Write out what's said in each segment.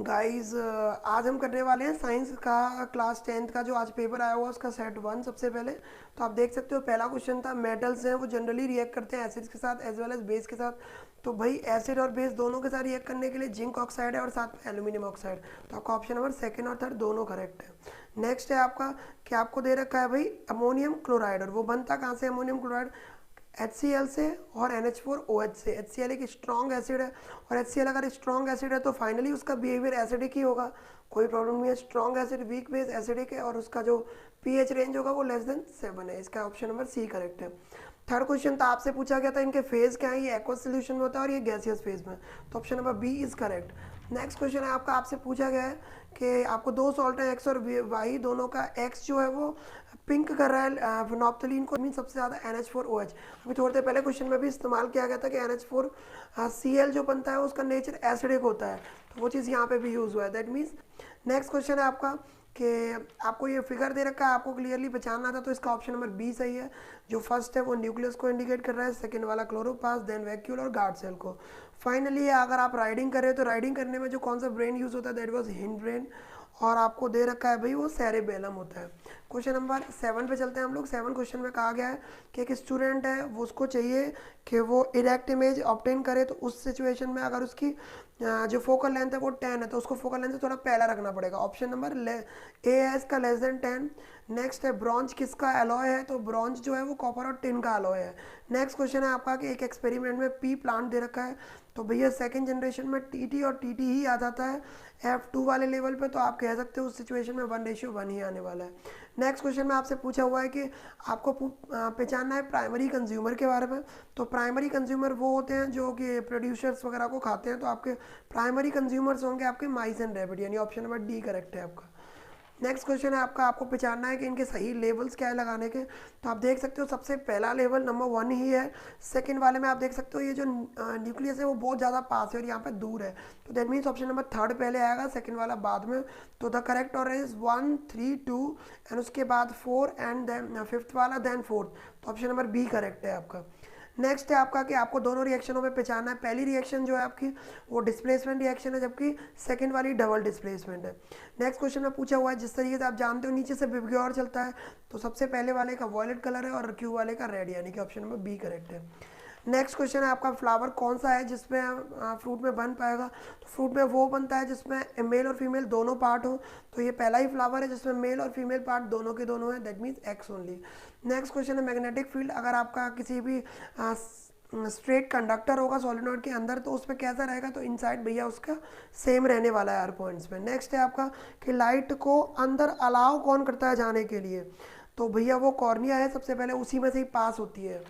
Guys आज हम करने वाले हैं साइंस का क्लास 10th का जो आज पेपर आया हुआ है उसका सेट 1। सबसे पहले तो आप देख सकते हो पहला क्वेश्चन था मेटल्स हैं वो जनरली रिएक्ट करते हैं एसिड्स के साथ एज वेल एज बेस के साथ। तो भाई एसिड और बेस दोनों के साथ रिएक्ट करने के लिए जिंक ऑक्साइड है और साथ में एल्यूमिनियम ऑक्साइड। तो आपका ऑप्शन नंबर सेकंड और थर्ड दोनों करेक्ट है। नेक्स्ट है आपका कि आपको दे रखा है भाई अमोनियम क्लोराइड, और वो बनता कहाँ से अमोनियम क्लोराइड? HCl से और NH4OH से। HCl एक स्ट्रॉन्ग एसिड है और HCl अगर स्ट्रॉन्ग एसिड है तो फाइनली उसका बिहेवियर एसिडिक ही होगा, कोई प्रॉब्लम नहीं है। Strong acid weak base acidic है और उसका जो pH रेंज होगा वो <7 है। इसका ऑप्शन नंबर सी करेक्ट है। थर्ड क्वेश्चन था आपसे पूछा गया था इनके फेज क्या है, ये एक्वस सोल्यूशन में होता है और ये गैसियस फेज में। तो option number B is correct. Next question है आपका, आपसे पूछा गया है कि आपको दो सॉल्ट है एक्स और वाई, दोनों का एक्स जो है वो पिंक कर रहा है फिनोप्थलीन को, मीन सबसे ज़्यादा NH4OH। अभी थोड़ी देर पहले क्वेश्चन में भी इस्तेमाल किया गया था कि NH4Cl जो बनता है उसका नेचर एसिडिक होता है, तो वो चीज़ यहाँ पे भी यूज़ हुआ है। दैट मीन्स नेक्स्ट क्वेश्चन है आपका कि आपको ये फिगर दे रखा है, आपको क्लियरली पहचानना था, तो इसका ऑप्शन नंबर बी सही है। जो फर्स्ट है वो न्यूक्लियस को इंडिकेट कर रहा है, सेकंड वाला क्लोरोप्लास्ट, देन वैक्यूल और गार्ड सेल को। फाइनली अगर आप राइडिंग कर रहे हो तो राइडिंग करने में जो कौन सा ब्रेन यूज़ होता है दैट वाज हिंड ब्रेन, और आपको दे रखा है भाई वो सेरेबेलम होता है। क्वेश्चन नंबर 7 पे चलते हैं हम लोग। 7 क्वेश्चन में कहा गया है कि एक स्टूडेंट है वो उसको चाहिए कि वो इरेक्ट इमेज ऑब्टेन करे, तो उस सिचुएशन में अगर उसकी जो फोकल लेंथ है वो 10 है तो उसको फोकल लेंथ से थोड़ा पहला रखना पड़ेगा। ऑप्शन नंबर ए है इसका <10। नेक्स्ट है ब्रॉन्ज किसका एलॉय है, तो ब्रॉन्ज जो है वो कॉपर और टिन का एलॉय है। नेक्स्ट क्वेश्चन है आपका कि एक एक्सपेरिमेंट में पी प्लांट दे रखा है, तो भैया सेकंड जनरेशन में टीटी और टीटी ही आ जाता है F2 वाले लेवल पे, तो आप कह सकते हो उस सिचुएशन में 1:1 ही आने वाला है। नेक्स्ट क्वेश्चन में आपसे पूछा हुआ है कि आपको पहचानना है प्राइमरी कंज्यूमर के बारे में। तो प्राइमरी कंज्यूमर वो होते हैं जो कि प्रोड्यूसर्स वगैरह को खाते हैं, तो आपके प्राइमरी कंज्यूमर्स होंगे आपके माइस एंड रैबिट, यानी ऑप्शन नंबर डी करेक्ट है आपका। नेक्स्ट क्वेश्चन है आपका, आपको पहचानना है कि इनके सही लेवल्स क्या है लगाने के। तो आप देख सकते हो सबसे पहला लेवल नंबर 1 ही है। सेकंड वाले में आप देख सकते हो ये जो न्यूक्लियस है वो बहुत ज़्यादा पास है और यहाँ पे दूर है, तो that means option number third पहले आएगा, सेकंड वाला बाद में। तो the correct order is 1 3 2 and उसके बाद 4 एंड देन फिफ्थ वाला देन फोर्थ, तो ऑप्शन नंबर बी करेक्ट है आपका। नेक्स्ट है आपका कि आपको दोनों रिएक्शनों में पहचानना है। पहली रिएक्शन जो है आपकी वो डिस्प्लेसमेंट रिएक्शन है, जबकि सेकंड वाली डबल डिस्प्लेसमेंट है। नेक्स्ट क्वेश्चन में पूछा हुआ है जिस तरीके से आप जानते हो नीचे से विबग्योर चलता है, तो सबसे पहले वाले का वॉयलेट कलर है और क्यू वाले का रेड, यानी कि ऑप्शन नंबर बी करेक्ट है। नेक्स्ट क्वेश्चन है आपका फ्लावर कौन सा है जिसमें फ्रूट में बन पाएगा, तो फ्रूट में वो बनता है जिसमें मेल और फीमेल दोनों पार्ट हो, तो ये पहला ही फ्लावर है जिसमें मेल और फीमेल पार्ट दोनों के दोनों है, that means x only. Next question है मैग्नेटिक फील्ड, अगर आपका किसी भी स्ट्रेट कंडक्टर होगा सोलिनॉइड के अंदर तो उसमें कैसा रहेगा, तो इनसाइड भैया उसका सेम रहने वाला है हर पॉइंट्स में। नेक्स्ट है आपका कि लाइट को अंदर अलाउ कौन करता है जाने के लिए, तो भैया वो कॉर्निया है, सबसे पहले उसी में से ही पास होती है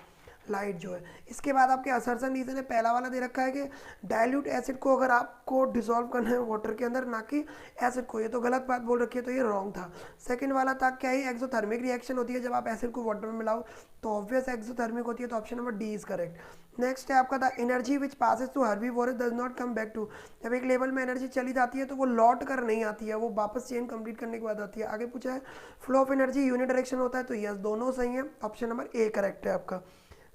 लाइट जो है। इसके बाद आपके असर्सन रीजन है, पहला वाला दे रखा है कि डाइल्यूट एसिड को अगर आपको डिसॉल्व करना है वाटर के अंदर, ना कि एसिड को, ये तो गलत बात बोल रखी है, तो ये रॉन्ग था। सेकंड वाला था क्या ही एक्सोथर्मिक रिएक्शन होती है जब आप एसिड को वाटर में मिलाओ, तो ऑब्वियस एक्सोथर्मिक होती है, तो option number D is correct. Next है आपका the energy which passes to herbivores does not come back to, जब एक लेवल में एनर्जी चली जाती है तो वो लौट कर नहीं आती है, वो वापस चेन कंप्लीट करने के बाद आती है। आगे पूछा है flow of energy unit direction होता है, तो यस दोनों सही है, ऑप्शन नंबर ए करेक्ट है आपका।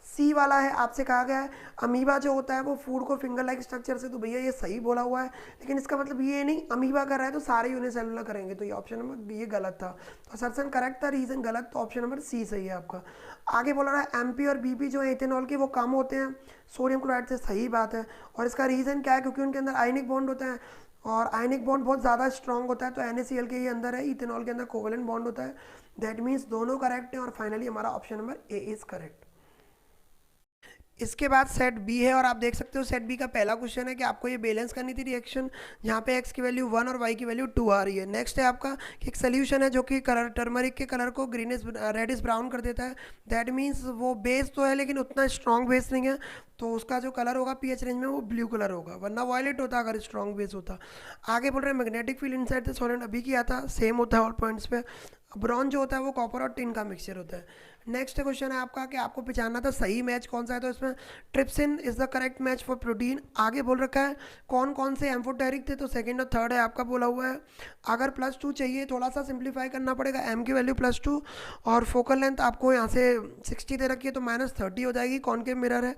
सी वाला है आपसे कहा गया है अमीबा जो होता है वो फूड को फिंगर लाइक स्ट्रक्चर से, तो भैया ये सही बोला हुआ है, लेकिन इसका मतलब ये नहीं अमीबा कर रहा है तो सारे यूनिसेलुलर करेंगे, तो ये ऑप्शन नंबर ये गलत था। तो असर्सन करेक्ट था, रीजन गलत, तो ऑप्शन नंबर सी सही है आपका। आगे बोला रहा है एमपी और बीपी जो है इथेनॉल के वो कम होते हैं सोडियम क्लोराइड से, सही बात है। और इसका रीज़न क्या है, क्योंकि उनके अंदर आयनिक बॉन्ड होता है और आयनिक बॉन्ड बहुत ज़्यादा स्ट्रॉन्ग होता है, तो NaCl के ही अंदर है, इथेनॉल के अंदर कोवेलेंट बॉन्ड होता है। दैट मीन्स दोनों करेक्ट हैं और फाइनली हमारा option number A is correct. इसके बाद सेट बी है और आप देख सकते हो सेट बी का पहला क्वेश्चन है कि आपको ये बैलेंस करनी थी रिएक्शन, जहाँ पे एक्स की वैल्यू 1 और वाई की वैल्यू 2 आ रही है। नेक्स्ट है आपका कि एक सोल्यूशन है जो कि कलर टर्मरिक के कलर को ग्रीनिश रेडिश ब्राउन कर देता है, दैट मीन्स वो बेस तो है लेकिन उतना स्ट्रॉन्ग बेस नहीं है, तो उसका जो कलर होगा पीएच रेंज में वो ब्लू कलर होगा, वरना वॉयलेट होता अगर स्ट्रॉन्ग बेस होता। आगे बोल रहे हैं magnetic field inside the solid, अभी किया था, सेम होता है ऑल पॉइंट्स पे। ब्रॉन्ज जो होता है वो कॉपर और टिन का मिक्सचर होता है। नेक्स्ट क्वेश्चन है आपका कि आपको पहचानना था सही मैच कौन सा है, तो इसमें trypsin is the correct match for protein. आगे बोल रखा है कौन कौन से एम्फोटेरिक थे, तो सेकंड और थर्ड है आपका बोला हुआ है। अगर +2 चाहिए, थोड़ा सा सिंप्लीफाई करना पड़ेगा, एम की वैल्यू +2 और फोकल लेंथ आपको यहाँ से 60 दे रखी है तो -30 हो जाएगी, कॉनकेव मिरर है।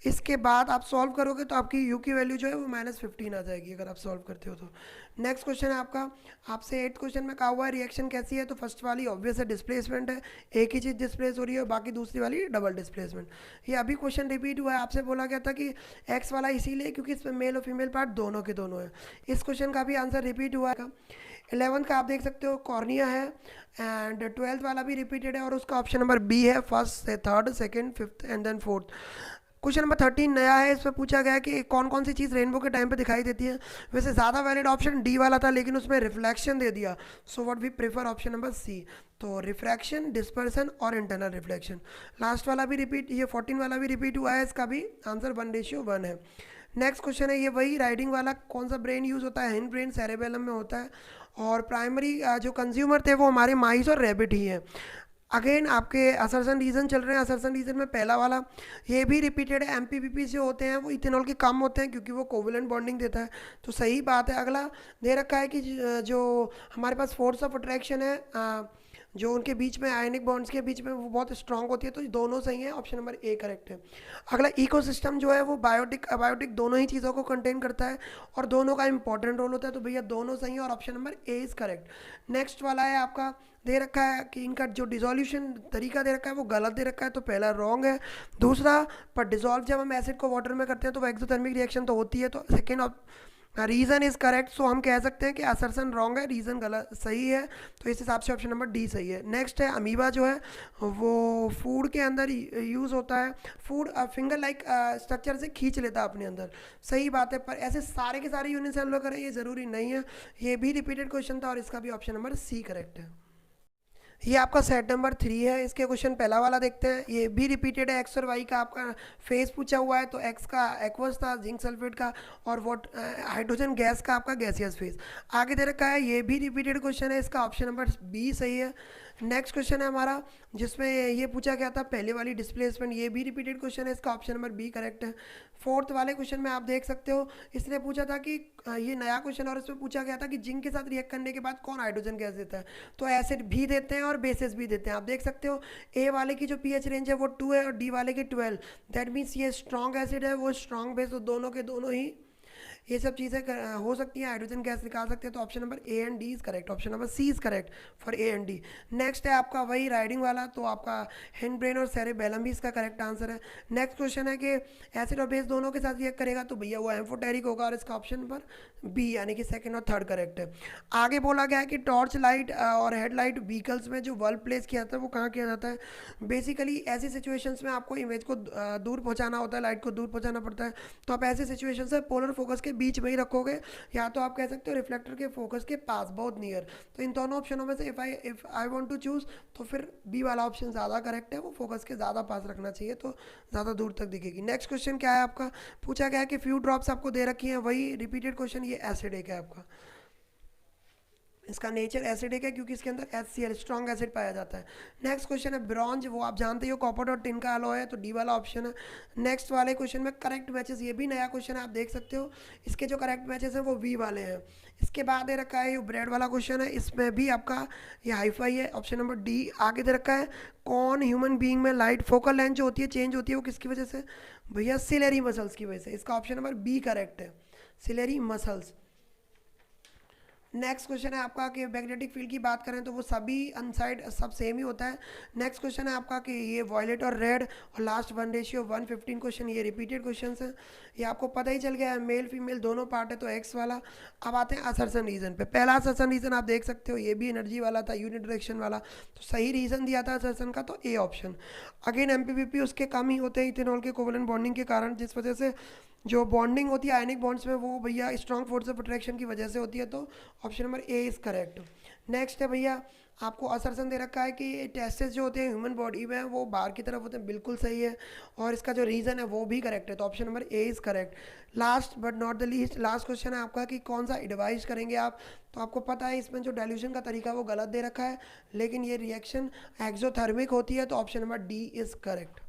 इसके बाद आप सॉल्व करोगे तो आपकी यू की वैल्यू जो है वो -15 आ जाएगी अगर आप सॉल्व करते हो तो। नेक्स्ट क्वेश्चन है आपका, आपसे 8th क्वेश्चन में कहा हुआ है रिएक्शन कैसी है, तो फर्स्ट वाली ऑब्वियस है डिस्प्लेसमेंट है, एक ही चीज़ डिस्प्लेस हो रही है, बाकी दूसरी वाली डबल डिस्प्लेसमेंट। ये अभी क्वेश्चन रिपीट हुआ है, आपसे बोला गया था कि एक्स वाला इसीलिए क्योंकि इसमें मेल और फीमेल पार्ट दोनों के दोनों है। इस क्वेश्चन का भी आंसर रिपीट हुआ है। 11th का आप देख सकते हो कॉर्निया है, एंड 12th वाला भी रिपीटेड है और उसका ऑप्शन नंबर बी है, फर्स्ट से third, second, fifth and then fourth. Question number 13 नया है, इसमें पूछा गया है कि कौन कौन सी चीज़ रेनबो के टाइम पे दिखाई देती है। वैसे ज़्यादा वैलिड ऑप्शन डी वाला था लेकिन उसमें रिफ्लेक्शन दे दिया, so what we prefer option number C. तो रिफ्रैक्शन, डिस्पर्सन और इंटरनल रिफ्लेक्शन। लास्ट वाला भी रिपीट, ये 14 वाला भी रिपीट हुआ है, इसका भी आंसर 1:1 है। नेक्स्ट क्वेश्चन है ये वही राइडिंग वाला, कौन सा ब्रेन यूज़ होता है, हिंड ब्रेन सेरेबेलम में होता है, और प्राइमरी जो कंज्यूमर थे वो हमारे माइस और रैबिट ही हैं। अगेन आपके असर्सन रीजन चल रहे हैं, असर्सन रीजन में पहला वाला ये भी रिपीटेड है, एमपीपीपी से होते हैं वो इथेनॉल के कम होते हैं क्योंकि वो कोवलेंट बॉन्डिंग देता है, तो सही बात है। अगला दे रखा है कि जो हमारे पास फोर्स ऑफ अट्रैक्शन है जो उनके बीच में आयनिक बॉन्ड्स के बीच में वो बहुत स्ट्रांग होती है, तो दोनों सही है, ऑप्शन नंबर ए करेक्ट है। अगला इकोसिस्टम जो है वो बायोटिक अबायोटिक दोनों ही चीज़ों को कंटेन करता है और दोनों का इंपॉर्टेंट रोल होता है, तो भैया दोनों सही है और option number A is correct. Next वाला है आपका, दे रखा है कि इनका जो डिसोल्यूशन तरीका दे रखा है वो गलत दे रखा है, तो पहला रॉन्ग है। दूसरा, पर डिसॉल्व जब हम एसिड को वाटर में करते हैं तो वो एक्सोथर्मिक रिएक्शन तो होती है, तो सेकेंड रीज़न इज़ करेक्ट, सो हम कह सकते हैं कि असर्सन रॉन्ग है, रीज़न गलत सही है, तो इस हिसाब से ऑप्शन नंबर डी सही है। नेक्स्ट है अमीबा जो है वो फूड के अंदर यूज़ होता है, फूड फिंगर लाइक स्ट्रक्चर से खींच लेता है अपने अंदर, सही बात है, पर ऐसे सारे के सारे यूनिसेलुलर करें ये ज़रूरी नहीं है, ये भी रिपीटेड क्वेश्चन था और इसका भी ऑप्शन नंबर सी करेक्ट है। ये आपका सेट नंबर 3 है, इसके क्वेश्चन पहला वाला देखते हैं, ये भी रिपीटेड है, एक्स और वाई का आपका फेस पूछा हुआ है, तो एक्स का एक्वस था जिंक सल्फेट का, और वॉट हाइड्रोजन गैस का आपका गैसियस फेस। आगे दे रखा है ये भी रिपीटेड क्वेश्चन है, इसका ऑप्शन नंबर बी सही है। नेक्स्ट क्वेश्चन है हमारा जिसमें ये पूछा गया था पहले वाली डिस्प्लेसमेंट, ये भी रिपीटेड क्वेश्चन है, इसका ऑप्शन नंबर बी करेक्ट है। फोर्थ वाले क्वेश्चन में आप देख सकते हो इसने पूछा था कि ये नया क्वेश्चन और इसमें पूछा गया था कि जिंक के साथ रिएक्ट करने के बाद कौन हाइड्रोजन गैस देता है, तो एसिड भी देते हैं और बेसिस भी देते हैं। आप देख सकते हो ए वाले की जो पीएच रेंज है वो 2 है और डी वाले की 12, दैट मीन्स ये स्ट्रॉन्ग एसिड है वो स्ट्रॉन्ग बेस, तो दोनों के दोनों ही ये सब चीज़ें हो सकती हैं, हाइड्रोजन गैस निकाल सकते हैं, तो option number A and D is correct, option number C is correct for A and D. Next है आपका वही राइडिंग वाला, तो आपका हिंड ब्रेन और सेरेबेलम भी इसका करेक्ट आंसर है। नेक्स्ट क्वेश्चन है कि एसिड और बेस दोनों के साथ रिएक्ट करेगा, तो भैया वो एम्फोटेरिक होगा और इसका ऑप्शन नंबर बी यानी कि सेकेंड और थर्ड करेक्ट है। आगे बोला गया है कि टॉर्च लाइट और हेडलाइट व्हीकल्स में जो बल्ब प्लेस किया जाता है वो कहाँ किया जाता है, बेसिकली ऐसी सिचुएशंस में आपको इमेज को दूर पहुँचाना होता है, लाइट को दूर पहुँचाना पड़ता है, तो आप ऐसे सिचुएशन से पोलर फोकस के बीच में ही रखोगे, या तो आप कह सकते हो रिफ्लेक्टर के फोकस के पास बहुत नियर, तो इन दोनों ऑप्शनों में से if I want to choose तो फिर बी वाला ऑप्शन ज़्यादा करेक्ट है, वो फोकस के ज़्यादा पास रखना चाहिए तो ज़्यादा दूर तक दिखेगी। नेक्स्ट क्वेश्चन क्या है आपका, पूछा गया है कि फ्यू ड्रॉप्स आपको दे रखी हैं, वही रिपीटेड क्वेश्चन, ये एसिडिक है आपका, इसका नेचर एसिडिक है क्योंकि इसके अंदर HCl स्ट्रॉन्ग एसिड पाया जाता है। नेक्स्ट क्वेश्चन है ब्रॉन्ज, वो आप जानते हो कॉपर और टिन का अलॉय है, तो डी वाला ऑप्शन है। नेक्स्ट वाले क्वेश्चन में करेक्ट मैचेस, ये भी नया क्वेश्चन है आप देख सकते हो, इसके जो करेक्ट मैचेस हैं वो वी वाले हैं। इसके बाद दे रखा है ये ब्रेड वाला क्वेश्चन है, इसमें भी आपका ये हाईफाई है, ऑप्शन नंबर डी। आगे दे रखा है कौन ह्यूमन बीइंग में लाइट फोकल लेंथ जो होती है चेंज होती है वो किसकी वजह से, भैया सिलेरी मसल्स की वजह से, इसका ऑप्शन नंबर बी करेक्ट है, सिलेरी मसल्स। नेक्स्ट क्वेश्चन है आपका कि मैग्नेटिक फील्ड की बात करें तो वो सभी अनसाइड सब सेम ही होता है। नेक्स्ट क्वेश्चन है आपका कि ये वॉयलेट और रेड, और लास्ट 1:115 क्वेश्चन, ये रिपीटेड क्वेश्चन हैं, ये आपको पता ही चल गया है, मेल फीमेल दोनों पार्ट है तो एक्स वाला। अब आते हैं असर्सन रीजन पे, पहला असर्सन रीजन आप देख सकते हो ये भी एनर्जी वाला था, यूनिट डायरेक्शन वाला, तो सही रीजन दिया था असर्सन का तो ए ऑप्शन। अगेन एमपीपीपी उसके कम ही होते हैं इथेनॉल के कोवलेंट बॉन्डिंग के कारण, जिस वजह से जो बॉन्डिंग होती है आयनिक बॉन्ड्स में वो भैया स्ट्रॉन्ग फोर्स ऑफ अट्रैक्शन की वजह से होती है, तो option number A is correct. Next है भैया आपको असर्शन दे रखा है कि टेस्टिस जो होते हैं ह्यूमन बॉडी में वो बाहर की तरफ होते हैं, बिल्कुल सही है। और इसका जो रीज़न है वो भी करेक्ट है, तो option number A is correct. Last but not the least, last question है आपका कि कौन सा एडवाइस करेंगे आप। तो आपको पता है इसमें जो डाइल्यूशन का तरीका है वो गलत दे रखा है, लेकिन ये रिएक्शन एक्सोथर्मिक होती है, तो option number D is correct.